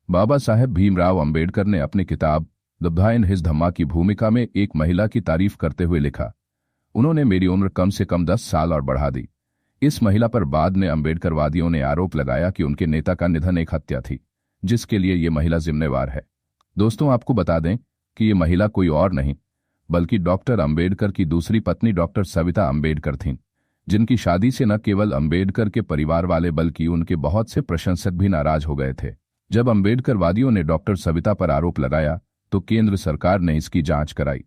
बाबा साहेब भीमराव अंबेडकर ने अपनी किताब द बॉय इन हिज धम्मा की भूमिका में एक महिला की तारीफ करते हुए लिखा, उन्होंने मेरी उम्र कम से कम 10 साल और बढ़ा दी। इस महिला पर बाद में अंबेडकरवादियों ने आरोप लगाया कि उनके नेता का निधन एक हत्या थी, जिसके लिए ये महिला जिम्मेवार है। दोस्तों, आपको बता दें कि ये महिला कोई और नहीं बल्कि डॉक्टर अंबेडकर की दूसरी पत्नी डॉक्टर सविता अंबेडकर थीं, जिनकी शादी से न केवल अंबेडकर के परिवार वाले बल्कि उनके बहुत से प्रशंसक भी नाराज हो गए थे। जब अंबेडकरवादियों ने डॉक्टर सविता पर आरोप लगाया तो केंद्र सरकार ने इसकी जांच कराई।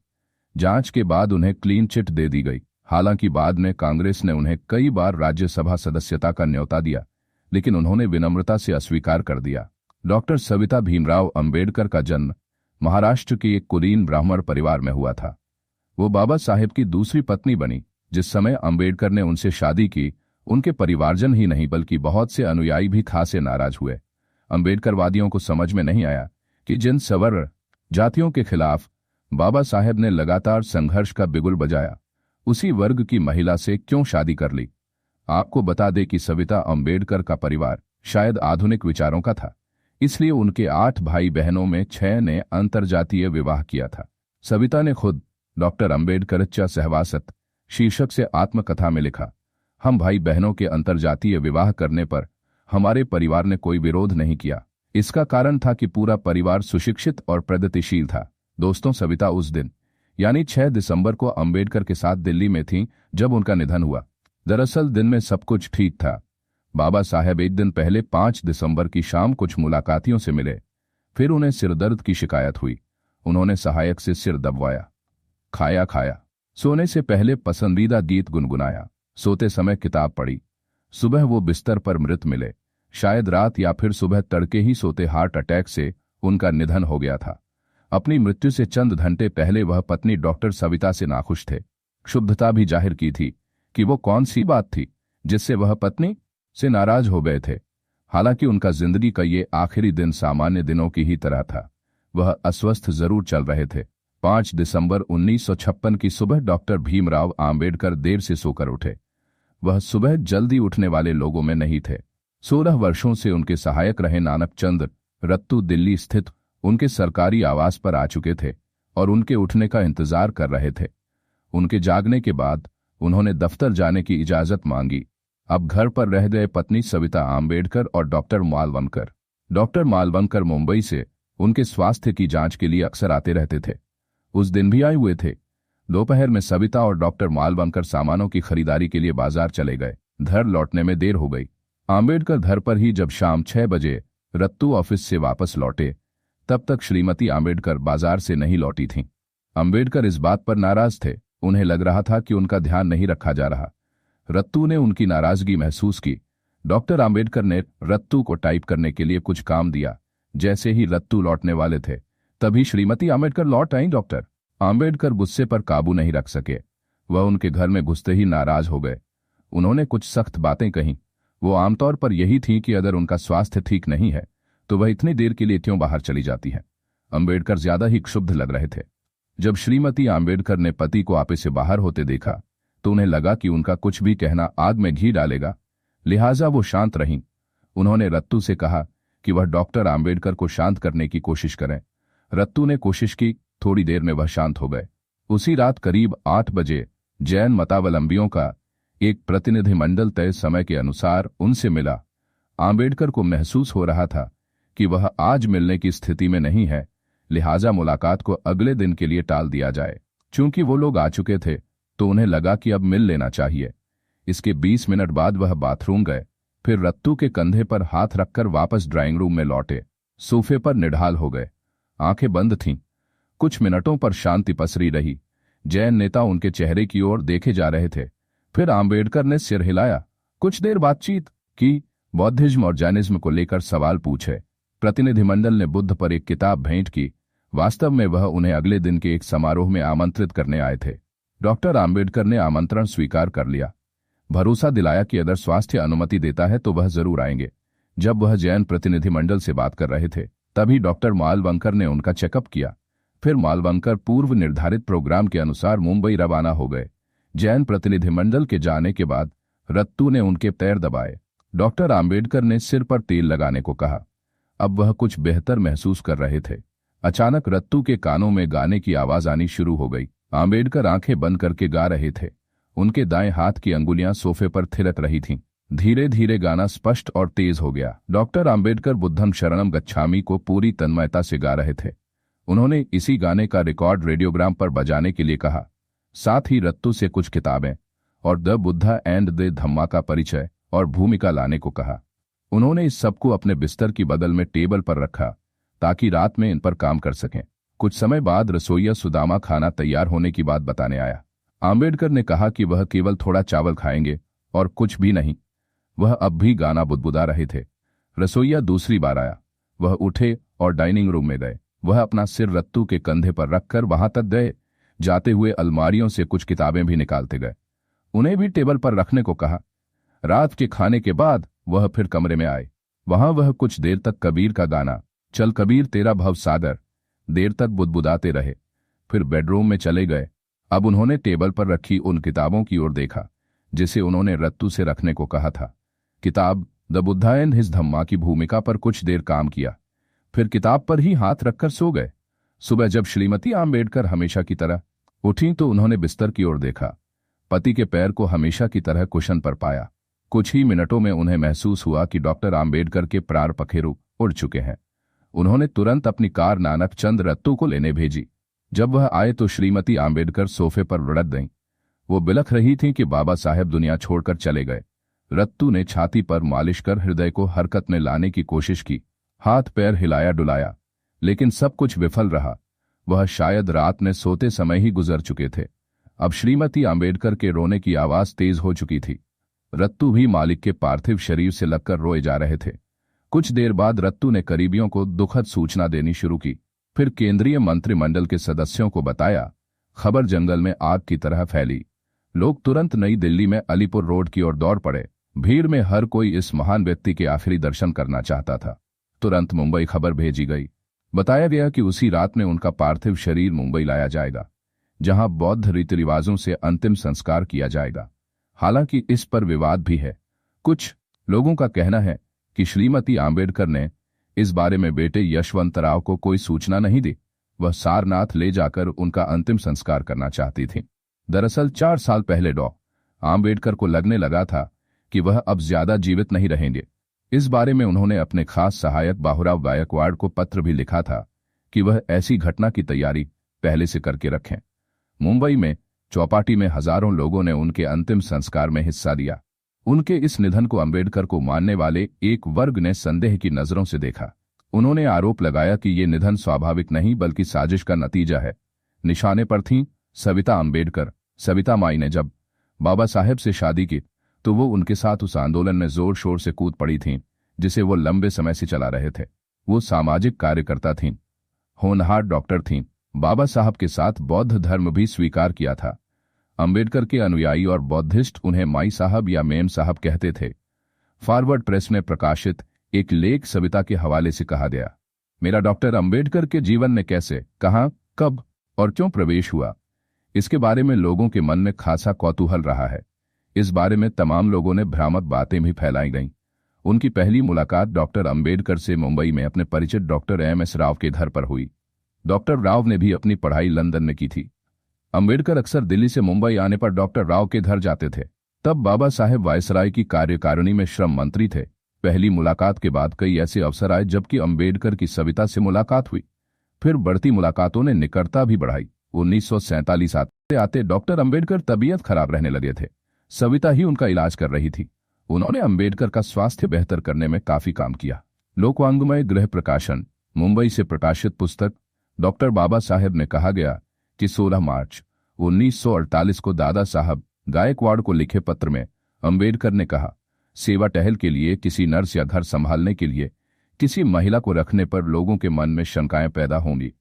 जांच के बाद उन्हें क्लीन चिट दे दी गई। हालांकि बाद में कांग्रेस ने उन्हें कई बार राज्यसभा सदस्यता का न्योता दिया, लेकिन उन्होंने विनम्रता से अस्वीकार कर दिया। डॉक्टर सविता भीमराव अंबेडकर का जन्म महाराष्ट्र के एक कुलीन ब्राह्मण परिवार में हुआ था। वो बाबा साहेब की दूसरी पत्नी बनी। जिस समय अंबेडकर ने उनसे शादी की, उनके परिवारजन ही नहीं बल्कि बहुत से अनुयायी भी खासे नाराज हुए। अंबेडकरवादियों को समझ में नहीं आया कि जिन सवर्ण जातियों के खिलाफ बाबा साहेब ने लगातार संघर्ष का बिगुल बजाया, उसी वर्ग की महिला से क्यों शादी कर ली। आपको बता दें कि सविता अंबेडकर का परिवार शायद आधुनिक विचारों का था, इसलिए उनके 8 भाई बहनों में 6 ने अंतरजातीय विवाह किया था। सविता ने खुद डॉक्टर अंबेडकरच्या सहवासत शीर्षक से आत्मकथा में लिखा, हम भाई बहनों के अंतरजातीय विवाह करने पर हमारे परिवार ने कोई विरोध नहीं किया। इसका कारण था कि पूरा परिवार सुशिक्षित और प्रगतिशील था। दोस्तों, सविता उस दिन यानी 6 दिसंबर को अंबेडकर के साथ दिल्ली में थीं जब उनका निधन हुआ। दरअसल दिन में सब कुछ ठीक था। बाबा साहेब एक दिन पहले 5 दिसंबर की शाम कुछ मुलाकातियों से मिले। फिर उन्हें सिरदर्द की शिकायत हुई। उन्होंने सहायक से सिर दबवाया, खाया खाया, सोने से पहले पसंदीदा गीत गुनगुनाया, सोते समय किताब पढ़ी। सुबह वो बिस्तर पर मृत मिले। शायद रात या फिर सुबह तड़के ही सोते हार्ट अटैक से उनका निधन हो गया था। अपनी मृत्यु से चंद घंटे पहले वह पत्नी डॉक्टर सविता से नाखुश थे। क्षुब्धता भी जाहिर की थी कि वो कौन सी बात थी जिससे वह पत्नी से नाराज हो गए थे। हालांकि उनका जिंदगी का ये आखिरी दिन सामान्य दिनों की ही तरह था। वह अस्वस्थ जरूर चल रहे थे। 5 दिसंबर 1956 की सुबह डॉक्टर भीमराव आंबेडकर देर से सोकर उठे। वह सुबह जल्दी उठने वाले लोगों में नहीं थे। 16 वर्षों से उनके सहायक रहे नानक चंद रत्तू दिल्ली स्थित उनके सरकारी आवास पर आ चुके थे और उनके उठने का इंतजार कर रहे थे। उनके जागने के बाद उन्होंने दफ्तर जाने की इजाजत मांगी। अब घर पर रह गए पत्नी सविता आंबेडकर और डॉक्टर मालवणकर। डॉक्टर मालवणकर मुंबई से उनके स्वास्थ्य की जांच के लिए अक्सर आते रहते थे। उस दिन भी आए हुए थे। दोपहर में सविता और डॉक्टर मालवणकर सामानों की खरीदारी के लिए बाजार चले गए। घर लौटने में देर हो गई। आंबेडकर घर पर ही जब शाम 6 बजे रत्तू ऑफिस से वापस लौटे, तब तक श्रीमती आंबेडकर बाजार से नहीं लौटी थीं। अंबेडकर इस बात पर नाराज थे। उन्हें लग रहा था कि उनका ध्यान नहीं रखा जा रहा। रत्तू ने उनकी नाराजगी महसूस की। डॉक्टर आंबेडकर ने रत्तू को टाइप करने के लिए कुछ काम दिया। जैसे ही रत्तू लौटने वाले थे, तभी श्रीमती आंबेडकर लौट आई। डॉक्टर आंबेडकर गुस्से पर काबू नहीं रख सके। वह उनके घर में घुसते ही नाराज हो गए। उन्होंने कुछ सख्त बातें कहीं। वो आमतौर पर यही थी कि अगर उनका स्वास्थ्य ठीक नहीं है तो वह इतनी देर के लिए क्यों बाहर चली जाती है। अंबेडकर ज्यादा ही क्षुब्ध लग रहे थे। जब श्रीमती आंबेडकर ने पति को आपे से बाहर होते देखा तो उन्हें लगा कि उनका कुछ भी कहना आग में घी डालेगा, लिहाजा वो शांत रहीं। उन्होंने रत्तू से कहा कि वह डॉक्टर आंबेडकर को शांत करने की कोशिश करें। रत्तू ने कोशिश की। थोड़ी देर में वह शांत हो गए। उसी रात करीब 8 बजे जैन मतावलंबियों का एक प्रतिनिधिमंडल तय समय के अनुसार उनसे मिला। आंबेडकर को महसूस हो रहा था कि वह आज मिलने की स्थिति में नहीं है, लिहाजा मुलाकात को अगले दिन के लिए टाल दिया जाए। चूंकि वो लोग आ चुके थे तो उन्हें लगा कि अब मिल लेना चाहिए। इसके 20 मिनट बाद वह बाथरूम गए, फिर रत्तू के कंधे पर हाथ रखकर वापस ड्राइंग रूम में लौटे। सोफे पर निढाल हो गए। आंखें बंद थीं। कुछ मिनटों पर शांति पसरी रही। जैन नेता उनके चेहरे की ओर देखे जा रहे थे। फिर आंबेडकर ने सिर हिलाया। कुछ देर बातचीत की। बौद्धिज्म और जैनिज्म को लेकर सवाल पूछे। प्रतिनिधिमंडल ने बुद्ध पर एक किताब भेंट की। वास्तव में वह उन्हें अगले दिन के एक समारोह में आमंत्रित करने आए थे। डॉक्टर आंबेडकर ने आमंत्रण स्वीकार कर लिया। भरोसा दिलाया कि अगर स्वास्थ्य अनुमति देता है तो वह जरूर आएंगे। जब वह जैन प्रतिनिधिमंडल से बात कर रहे थे, तभी डॉक्टर मालवणकर ने उनका चेकअप किया। फिर मालवणकर पूर्व निर्धारित प्रोग्राम के अनुसार मुंबई रवाना हो गए। जैन प्रतिनिधिमंडल के जाने के बाद रत्तू ने उनके पैर दबाए। डॉक्टर आंबेडकर ने सिर पर तेल लगाने को कहा। अब वह कुछ बेहतर महसूस कर रहे थे। अचानक रत्तू के कानों में गाने की आवाज आनी शुरू हो गई। आम्बेडकर आंखें बंद करके गा रहे थे। उनके दाएं हाथ की अंगुलियां सोफे पर थिरक रही थीं। धीरे धीरे गाना स्पष्ट और तेज हो गया। डॉक्टर आम्बेडकर बुद्धं शरणं गच्छामि को पूरी तन्मयता से गा रहे थे। उन्होंने इसी गाने का रिकॉर्ड रेडियोग्राम पर बजाने के लिए कहा। साथ ही रत्तू से कुछ किताबें और द बुद्धा एंड द धम्मा का परिचय और भूमिका लाने को कहा। उन्होंने इस सबको अपने बिस्तर की बगल में टेबल पर रखा ताकि रात में इन पर काम कर सकें। कुछ समय बाद रसोइया सुदामा खाना तैयार होने की बात बताने आया। आम्बेडकर ने कहा कि वह केवल थोड़ा चावल खाएंगे और कुछ भी नहीं। वह अब भी गाना बुदबुदा रहे थे। रसोइया दूसरी बार आया। वह उठे और डाइनिंग रूम में गए। वह अपना सिर रत्तू के कंधे पर रखकर वहां तक गए। जाते हुए अलमारियों से कुछ किताबें भी निकालते गए। उन्हें भी टेबल पर रखने को कहा। रात के खाने के बाद वह फिर कमरे में आए। वहां वह कुछ देर तक कबीर का गाना चल कबीर तेरा भव सागर देर तक बुदबुदाते रहे। फिर बेडरूम में चले गए। अब उन्होंने टेबल पर रखी उन किताबों की ओर देखा जिसे उन्होंने रत्तू से रखने को कहा था। किताब द बुद्धा एंड हिज धम्मा की भूमिका पर कुछ देर काम किया, फिर किताब पर ही हाथ रखकर सो गए। सुबह जब श्रीमती आम्बेडकर हमेशा की तरह उठी तो उन्होंने बिस्तर की ओर देखा। पति के पैर को हमेशा की तरह कुशन पर पाया। कुछ ही मिनटों में उन्हें महसूस हुआ कि डॉक्टर आम्बेडकर के प्राण पखेरु उड़ चुके हैं। उन्होंने तुरंत अपनी कार नानक चंद रत्तू को लेने भेजी। जब वह आए तो श्रीमती आम्बेडकर सोफे पर लुढ़क गईं। वो बिलख रही थीं कि बाबा साहेब दुनिया छोड़कर चले गए। रत्तू ने छाती पर मालिश कर हृदय को हरकत में लाने की कोशिश की। हाथ पैर हिलाया डुलाया, लेकिन सब कुछ विफल रहा। वह शायद रात में सोते समय ही गुजर चुके थे। अब श्रीमती आम्बेडकर के रोने की आवाज तेज हो चुकी थी। रत्तू भी मालिक के पार्थिव शरीर से लगकर रोए जा रहे थे। कुछ देर बाद रत्तू ने करीबियों को दुखद सूचना देनी शुरू की। फिर केंद्रीय मंत्रिमंडल के सदस्यों को बताया। खबर जंगल में आग की तरह फैली। लोग तुरंत नई दिल्ली में अलीपुर रोड की ओर दौड़ पड़े। भीड़ में हर कोई इस महान व्यक्ति के आखिरी दर्शन करना चाहता था। तुरंत मुंबई खबर भेजी गई। बताया गया कि उसी रात में उनका पार्थिव शरीर मुंबई लाया जाएगा, जहां बौद्ध रीति रिवाजों से अंतिम संस्कार किया जाएगा। हालांकि इस पर विवाद भी है। कुछ लोगों का कहना है कि श्रीमती आम्बेडकर ने इस बारे में बेटे यशवंतराव को कोई सूचना नहीं दी। वह सारनाथ ले जाकर उनका अंतिम संस्कार करना चाहती थी। दरअसल 4 साल पहले आम्बेडकर को लगने लगा था कि वह अब ज्यादा जीवित नहीं रहेंगे। इस बारे में उन्होंने अपने खास सहायक बाहुराव गायकवाड़ को पत्र भी लिखा था कि वह ऐसी घटना की तैयारी पहले से करके रखें। मुंबई में चौपाटी में हजारों लोगों ने उनके अंतिम संस्कार में हिस्सा लिया। उनके इस निधन को अम्बेडकर को मानने वाले एक वर्ग ने संदेह की नजरों से देखा। उन्होंने आरोप लगाया कि ये निधन स्वाभाविक नहीं बल्कि साजिश का नतीजा है। निशाने पर थीं सविता अम्बेडकर। सविता माई ने जब बाबा साहेब से शादी की तो वो उनके साथ उस आंदोलन में जोर शोर से कूद पड़ी थीं जिसे वो लंबे समय से चला रहे थे। वो सामाजिक कार्यकर्ता थीं, होनहार डॉक्टर थीं। बाबा साहब के साथ बौद्ध धर्म भी स्वीकार किया था। अम्बेडकर के अनुयायी और बौद्धिस्ट उन्हें माई साहब या मेम साहब कहते थे। फॉरवर्ड प्रेस में प्रकाशित एक लेख सविता के हवाले से कहा गया, मेरा डॉक्टर अम्बेडकर के जीवन में कैसे, कहां, कब और क्यों प्रवेश हुआ, इसके बारे में लोगों के मन में खासा कौतूहल रहा है। इस बारे में तमाम लोगों ने भ्रामक बातें भी फैलाई गईं। उनकी पहली मुलाकात डॉक्टर अम्बेडकर से मुंबई में अपने परिचित डॉक्टर एम.एस. राव के घर पर हुई। डॉक्टर राव ने भी अपनी पढ़ाई लंदन में की थी। अम्बेडकर अक्सर दिल्ली से मुंबई आने पर डॉक्टर राव के घर जाते थे। तब बाबा साहेब वायसराय की कार्यकारिणी में श्रम मंत्री थे। पहली मुलाकात के बाद कई ऐसे अवसर आए जबकि अम्बेडकर की सविता से मुलाकात हुई। फिर बढ़ती मुलाकातों ने निकटता भी बढ़ाई। 1947 आते आते डॉक्टर अम्बेडकर तबीयत खराब रहने लगे थे। सविता ही उनका इलाज कर रही थी। उन्होंने अम्बेडकर का स्वास्थ्य बेहतर करने में काफी काम किया। लोकवांग्मय गृह प्रकाशन मुंबई से प्रकाशित पुस्तक डॉक्टर बाबा साहेब ने कहा गया कि 16 मार्च 1948 को दादा साहब गायकवाड़ को लिखे पत्र में अम्बेडकर ने कहा, सेवा टहल के लिए, किसी नर्स या घर संभालने के लिए किसी महिला को रखने पर लोगों के मन में शंकाएं पैदा होंगी,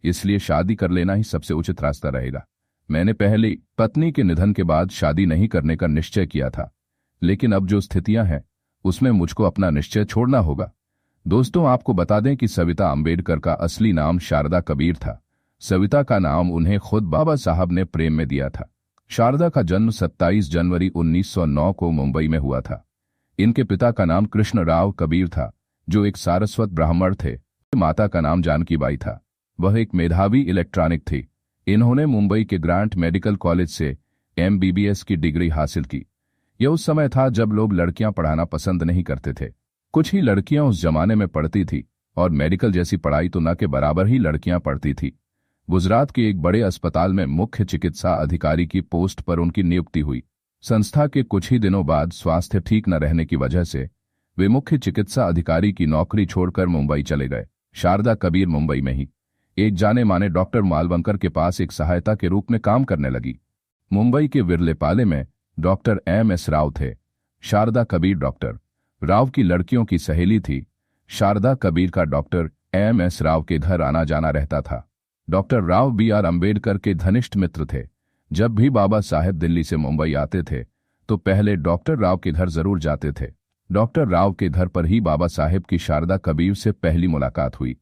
इसलिए शादी कर लेना ही सबसे उचित रास्ता रहेगा। मैंने पहली पत्नी के निधन के बाद शादी नहीं करने का निश्चय किया था, लेकिन अब जो स्थितियां हैं उसमें मुझको अपना निश्चय छोड़ना होगा। दोस्तों, आपको बता दें कि सविता अम्बेडकर का असली नाम शारदा कबीर था। सविता का नाम उन्हें खुद बाबा साहब ने प्रेम में दिया था। शारदा का जन्म 27 जनवरी 1909 को मुंबई में हुआ था। इनके पिता का नाम कृष्ण राव कबीर था, जो एक सारस्वत ब्राह्मण थे। माता का नाम जानकीबाई था। वह एक मेधावी इलेक्ट्रॉनिक थी। इन्होंने मुंबई के ग्रांट मेडिकल कॉलेज से MBBS की डिग्री हासिल की। यह उस समय था जब लोग लड़कियां पढ़ाना पसंद नहीं करते थे। कुछ ही लड़कियां उस जमाने में पढ़ती थी और मेडिकल जैसी पढ़ाई तो न के बराबर ही लड़कियां पढ़ती थी। गुजरात के एक बड़े अस्पताल में मुख्य चिकित्सा अधिकारी की पोस्ट पर उनकी नियुक्ति हुई। संस्था के कुछ ही दिनों बाद स्वास्थ्य ठीक न रहने की वजह से वे मुख्य चिकित्सा अधिकारी की नौकरी छोड़कर मुंबई चले गए। शारदा कबीर मुंबई में ही एक जाने माने डॉक्टर मालवंकर के पास एक सहायता के रूप में काम करने लगी। मुंबई के विरलेपाले में डॉक्टर MS राव थे। शारदा कबीर डॉक्टर राव की लड़कियों की सहेली थी। शारदा कबीर का डॉक्टर MS राव के घर आना जाना रहता था। डॉक्टर राव BR अम्बेडकर के घनिष्ठ मित्र थे। जब भी बाबा साहेब दिल्ली से मुंबई आते थे तो पहले डॉक्टर राव के घर जरूर जाते थे। डॉक्टर राव के घर पर ही बाबा साहेब की शारदा कबीर से पहली मुलाकात हुई।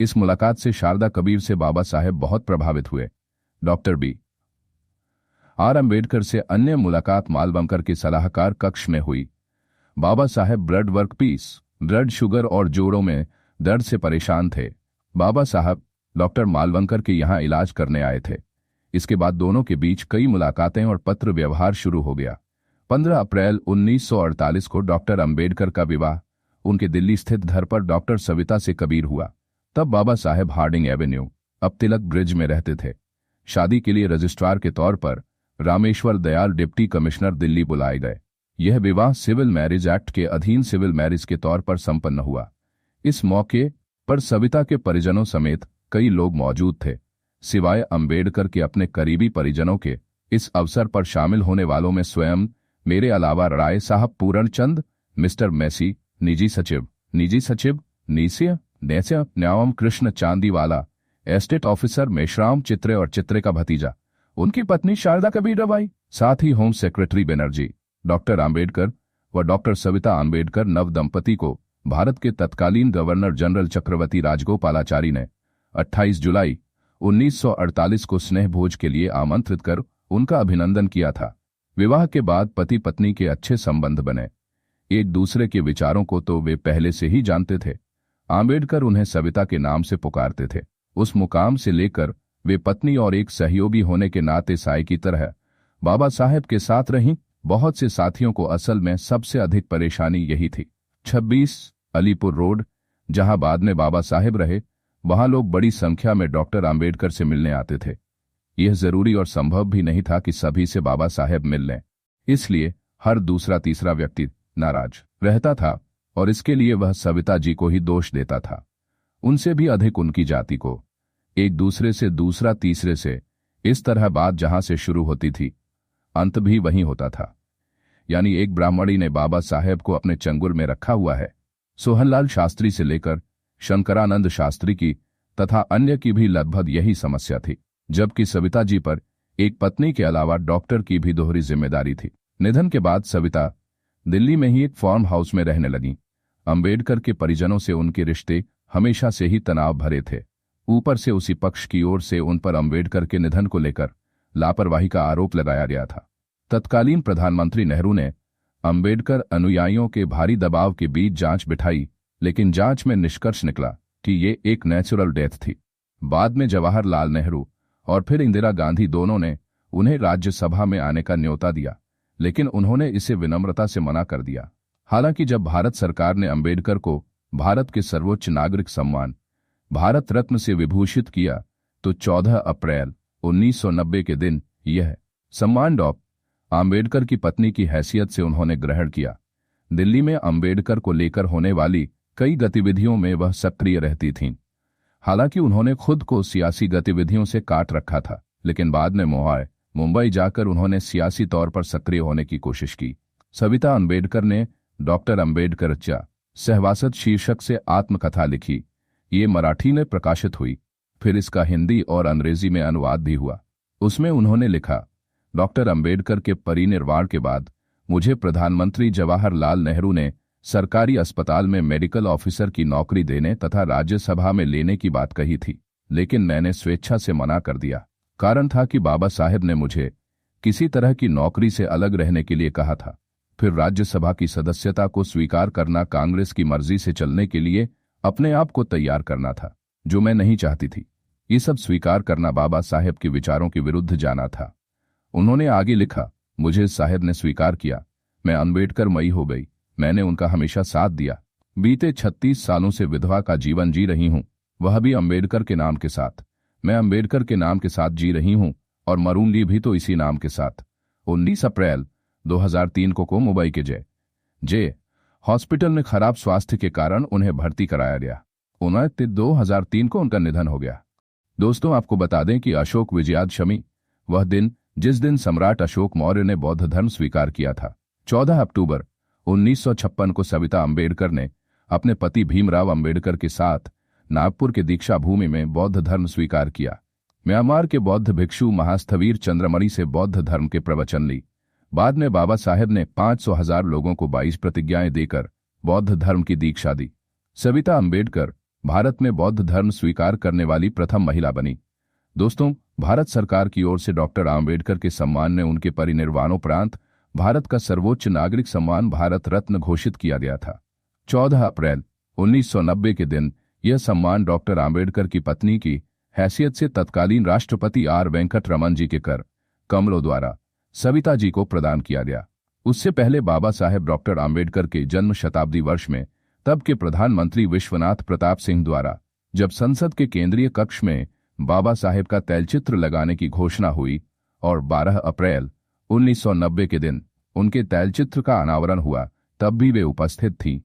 इस मुलाकात से शारदा कबीर से बाबा साहेब बहुत प्रभावित हुए। डॉक्टर BR अम्बेडकर से अन्य मुलाकात मालवंकर के सलाहकार कक्ष में हुई। Baba Saheb blood workpiece, blood sugar और जोड़ों में दर्द से परेशान थे। बाबा साहब डॉक्टर मालवंकर के यहाँ इलाज करने आए थे। इसके बाद दोनों के बीच कई मुलाकातें और पत्र व्यवहार शुरू हो गया। 15 अप्रैल 1948 को डॉक्टर अम्बेडकर का विवाह उनके दिल्ली स्थित घर पर डॉक्टर सविता से कबीर हुआ। तब बाबा साहेब हार्डिंग एवेन्यू, अब तिलक ब्रिज में रहते थे। शादी के लिए रजिस्ट्रार के तौर पर रामेश्वर दयाल डिप्टी कमिश्नर दिल्ली बुलाए गए। यह विवाह सिविल मैरिज एक्ट के अधीन सिविल मैरिज के तौर पर संपन्न हुआ। इस मौके पर सविता के परिजनों समेत कई लोग मौजूद थे। सिवाय अम्बेडकर के अपने करीबी परिजनों के इस अवसर पर शामिल होने वालों में स्वयं मेरे अलावा राय साहब पूर्णचंद, मिस्टर मैसी, निजी सचिव नेस्य न्यावम कृष्ण चांदीवाला, एस्टेट ऑफिसर मेश्राम चित्रे और चित्रे का भतीजा, उनकी पत्नी शारदा कबीर रवाई, साथ ही home secretary Banerjee, doctor Ambedkar व डॉक्टर सविता अम्बेडकर नव दंपति को भारत के तत्कालीन गवर्नर जनरल चक्रवर्ती राजगोपालाचारी ने 28 जुलाई 1948 को स्नेह भोज के लिए आमंत्रित कर उनका अभिनंदन किया था। विवाह के बाद पति पत्नी के अच्छे संबंध बने। एक दूसरे के विचारों को तो वे पहले से ही जानते थे। आम्बेडकर उन्हें सविता के नाम से पुकारते थे। उस मुकाम से लेकर वे पत्नी और एक सहयोगी होने के नाते साई की तरह बाबा साहेब के साथ रहीं। बहुत से साथियों को असल में सबसे अधिक परेशानी यही थी। 26 अलीपुर रोड, जहां बाद में बाबा साहेब रहे, वहां लोग बड़ी संख्या में डॉक्टर आम्बेडकर से मिलने आते थे। यह जरूरी और संभव भी नहीं था कि सभी से बाबा साहेब मिल लें, इसलिए हर दूसरा तीसरा व्यक्ति नाराज रहता था और इसके लिए वह सविता जी को ही दोष देता था। उनसे भी अधिक उनकी जाति को। एक दूसरे से दूसरा तीसरे से, इस तरह बात जहां से शुरू होती थी अंत भी वहीं होता था। यानी एक ब्राह्मणी ने बाबा साहेब को अपने चंगुल में रखा हुआ है। सोहनलाल शास्त्री से लेकर शंकरानंद शास्त्री की तथा अन्य की भी लगभग यही समस्या थी, जबकि सविता जी पर एक पत्नी के अलावा डॉक्टर की भी दोहरी जिम्मेदारी थी। निधन के बाद सविता दिल्ली में ही एक फार्म हाउस में रहने लगी। अम्बेडकर के परिजनों से उनके रिश्ते हमेशा से ही तनाव भरे थे। ऊपर से उसी पक्ष की ओर से उन पर अम्बेडकर के निधन को लेकर लापरवाही का आरोप लगाया गया था। तत्कालीन प्रधानमंत्री नेहरू ने अम्बेडकर अनुयायियों के भारी दबाव के बीच जांच बिठाई, लेकिन जांच में निष्कर्ष निकला कि ये एक नेचुरल डेथ थी। बाद में जवाहरलाल नेहरू और फिर इंदिरा गांधी दोनों ने उन्हें राज्यसभा में आने का न्योता दिया, लेकिन उन्होंने इसे विनम्रता से मना कर दिया। हालांकि जब भारत सरकार ने अम्बेडकर को भारत के सर्वोच्च नागरिक सम्मान भारत रत्न से विभूषित किया तो 14 अप्रैल 1990 के दिन यह सम्मान डॉक्टर आम्बेडकर की पत्नी की हैसियत से उन्होंने ग्रहण किया। दिल्ली में अम्बेडकर को लेकर होने वाली कई गतिविधियों में वह सक्रिय रहती थीं। हालांकि उन्होंने खुद को सियासी गतिविधियों से काट रखा था, लेकिन बाद में मुंबई जाकर उन्होंने सियासी तौर पर सक्रिय होने की कोशिश की। सविता अम्बेडकर ने डॉक्टर अम्बेडकर सहवासत शीर्षक से आत्मकथा लिखी। ये मराठी में प्रकाशित हुई, फिर इसका हिंदी और अंग्रेजी में अनुवाद भी हुआ। उसमें उन्होंने लिखा, डॉक्टर अम्बेडकर के परिनिर्वाण के बाद मुझे प्रधानमंत्री जवाहरलाल नेहरू ने सरकारी अस्पताल में मेडिकल ऑफिसर की नौकरी देने तथा राज्यसभा में लेने की बात कही थी, लेकिन मैंने स्वेच्छा से मना कर दिया। कारण था कि बाबा साहेब ने मुझे किसी तरह की नौकरी से अलग रहने के लिए कहा था। फिर राज्यसभा की सदस्यता को स्वीकार करना कांग्रेस की मर्जी से चलने के लिए अपने आप को तैयार करना था, जो मैं नहीं चाहती थी। ये सब स्वीकार करना बाबा साहेब के विचारों के विरुद्ध जाना था। उन्होंने आगे लिखा, मुझे साहेब ने स्वीकार किया, मैं अम्बेडकर मई हो गई। मैंने उनका हमेशा साथ दिया। बीते 36 सालों से विधवा का जीवन जी रही हूं, वह भी अम्बेडकर के नाम के साथ। मैं अम्बेडकर के नाम के साथ जी रही हूं और मरूंगी भी तो इसी नाम के साथ। 19 अप्रैल 2003 को मुंबई के जे हॉस्पिटल में खराब स्वास्थ्य के कारण उन्हें भर्ती कराया गया। 19/2003 को उनका निधन हो गया। दोस्तों, आपको बता दें कि अशोक विजयादशमी वह दिन जिस दिन सम्राट अशोक मौर्य ने बौद्ध धर्म स्वीकार किया था। 14 अक्टूबर 1956 को सविता अम्बेडकर ने अपने पति भीमराव अम्बेडकर के साथ नागपुर के दीक्षा भूमि में बौद्ध धर्म स्वीकार किया। म्यांमार के बौद्ध भिक्षु महास्थवीर चंद्रमणि से बौद्ध धर्म के प्रवचन ली। बाद में बाबा साहेब ने 500,000 लोगों को 22 प्रतिज्ञाएं देकर बौद्ध धर्म की दीक्षा दी। सविता अम्बेडकर भारत में बौद्ध धर्म स्वीकार करने वाली प्रथम महिला बनी। दोस्तों, भारत सरकार की ओर से डॉक्टर आम्बेडकर के सम्मान ने उनके परिनिर्वाणोपरांत भारत का सर्वोच्च नागरिक सम्मान भारत रत्न घोषित किया गया था। 14 अप्रैल 1990 के दिन यह सम्मान डॉक्टर आम्बेडकर की पत्नी की हैसियत से तत्कालीन राष्ट्रपति आर वेंकट रमन जी के कर कमलों द्वारा सविता जी को प्रदान किया गया। उससे पहले बाबा साहेब डॉक्टर आम्बेडकर के जन्म शताब्दी वर्ष में तब के प्रधानमंत्री विश्वनाथ प्रताप सिंह द्वारा जब संसद के केंद्रीय कक्ष में बाबा साहेब का तैलचित्र लगाने की घोषणा हुई और 12 अप्रैल 1990 के दिन उनके तैलचित्र का अनावरण हुआ, तब भी वे उपस्थित थीं।